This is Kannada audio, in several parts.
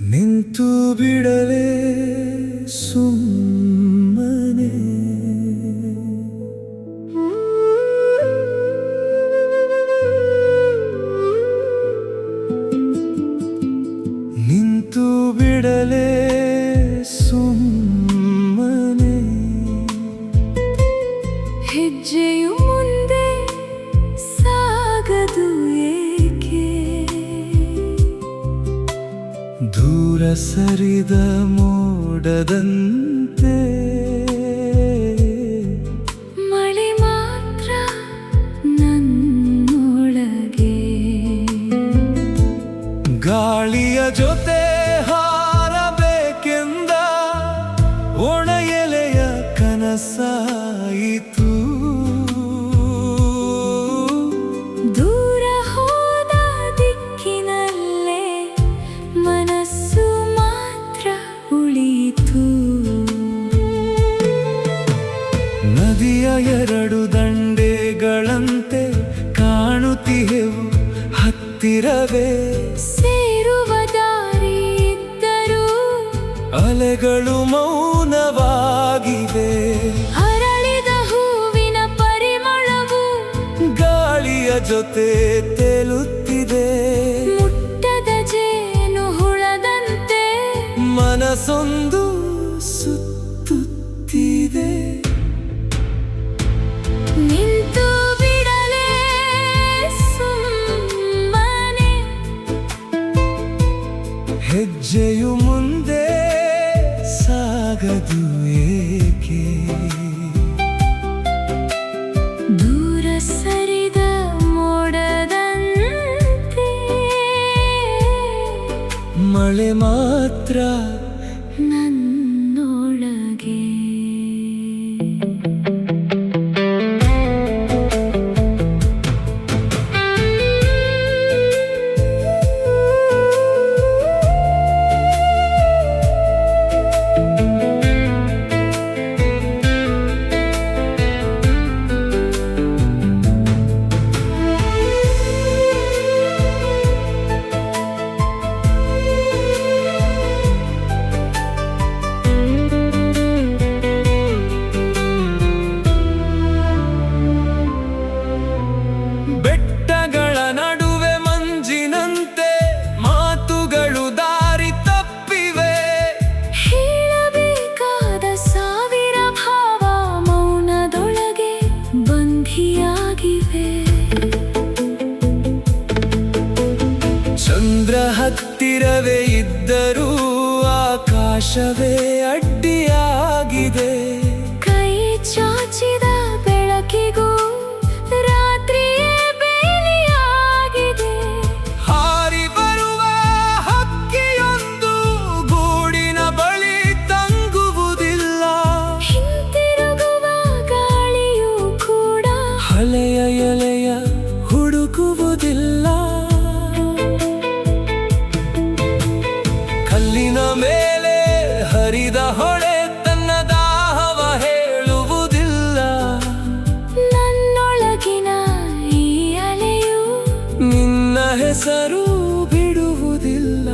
ನಿಂತು ಬಿಡಲೇ ಸುಮ್ಮನೆ ನಿಂತು ಬಿಡಲೇ ಸುಮ್ಮನೆ ಹೆಜ್ಜೆಯು ಮುಂದೆ ಸಾಗದು ಏಕೆ ದೂರ ಸರಿದ ಮೋಡದಂತೆ ಮಳೆ ಮಾತ್ರ ನನ್ನೊಳಗೆ ಗಾಳಿಯ ಜೊತೆ ಹಾರಬೇಕೆಂದ ಒಣ ಎಲೆಯ ಕನಸಾಯಿತು ದೂರ ಹೋದ ದಿಕ್ಕಿನಲ್ಲೇ ಮನಸ್ಸು ಮಾತ್ರ ಉಳಿಯಿತು ನದಿಯ ಎರಡು ದಂಡೆಗಳಂತೆ ಕಾಣುತ್ತಿಹೆವು ಹತ್ತಿರವೇ ಸೇರುವ ದಾರಿ ಇದ್ದರೂ ಅಲೆಗಳು ಮೌನವಾಗಿವೆ ಅರಳಿದ ಹೂವಿನ ಪರಿಮಳವು ಗಾಳಿಯ ಜೊತೆ ತೇಲುತ್ತಿದೆ ಮುಟ್ಟದ ಜೇನು ಹುಳದಂತೆ ಮನಸ್ಸೊಂದು ಸುತ್ತುತ್ತಿದೆ ನಿಂತು ಬಿಡಲೇ ಸುಮ್ಮನೆ ಹೆಜ್ಜೆಯು ಮುಂದೆ ಸಾಗದು ಏಕೆ ದೂರ ಸರಿದ ಮೋಡದಂತೆ ಮಳೆ ಮಾತ್ರ ನನ್ನೊಳಗೆ ಬೆಟ್ಟಗಳ ನಡುವೆ ಮಂಜಿನಂತೆ ಮಾತುಗಳು ದಾರಿ ತಪ್ಪಿವೆ ಹೇಳಬೇಕಾದ ಸಾವಿರ ಭಾವ ಮೌನದೊಳಗೆ ಬಂಧಿಯಾಗಿವೆ ಚಂದ್ರ ಹತ್ತಿರವೇ ಇದ್ದರೂ ಆಕಾಶವೇ ಅಡ್ಡಿಯಾಗಿದೆ ಕೈ ಚಾಚಿದ ಬೆಳಕಿಗೂ ರಾತ್ರಿಯೇ ಬೇಲಿಯಾಗಿದೆ ಹಾರಿ ಬರುವ ಹಕ್ಕಿಯೊಂದು ಗೂಡಿನ ಬಳಿ ತಂಗುವುದಿಲ್ಲ ಹಿಂತಿರುಗುವ ಗಾಳಿಯೂ ಕೂಡ ಹಳೆಯ ಎಲೆಯ ಹುಡುಕುವುದಿಲ್ಲ ಕಲ್ಲಿನ ಮೇಲೆ ಹರಿದ ಹೊಳೆ ತನ್ನ ದಾಹವ ಹೇಳುವುದಿಲ್ಲ ನನ್ನೊಳಗಿನ ಈ ಅಲೆಯು ನಿನ್ನ ಹೆಸರು ಬಿಡುವುದಿಲ್ಲ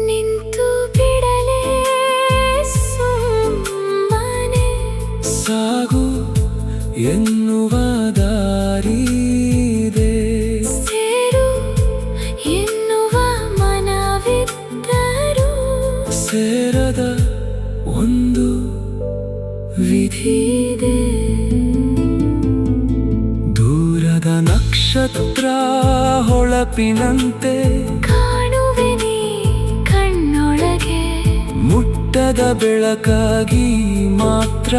ನಿಂತು ಬಿಡಲೇ ಸುಮ್ಮನೆ ಸಾಗು ಎನ್ನುವ ದಾರಿದೆ ಸೇರು ಎನ್ನುವ ಮನವಿದ್ದರೂ ಸೇರದ ಒಂದು ವಿಧಿದೆ ದೂರದ ನಕ್ಷತ್ರ ಹೊಳಪಿನಂತೆ ಕಾಣುವೆ ನೀ ಕಣ್ಣೊಳಗೆ ಮುಟ್ಟದ ಬೆಳಕಾಗಿ ಮಾತ್ರ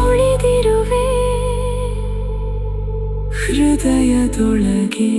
ಉಳಿದಿರುವೆ ಹೃದಯದೊಳಗೆ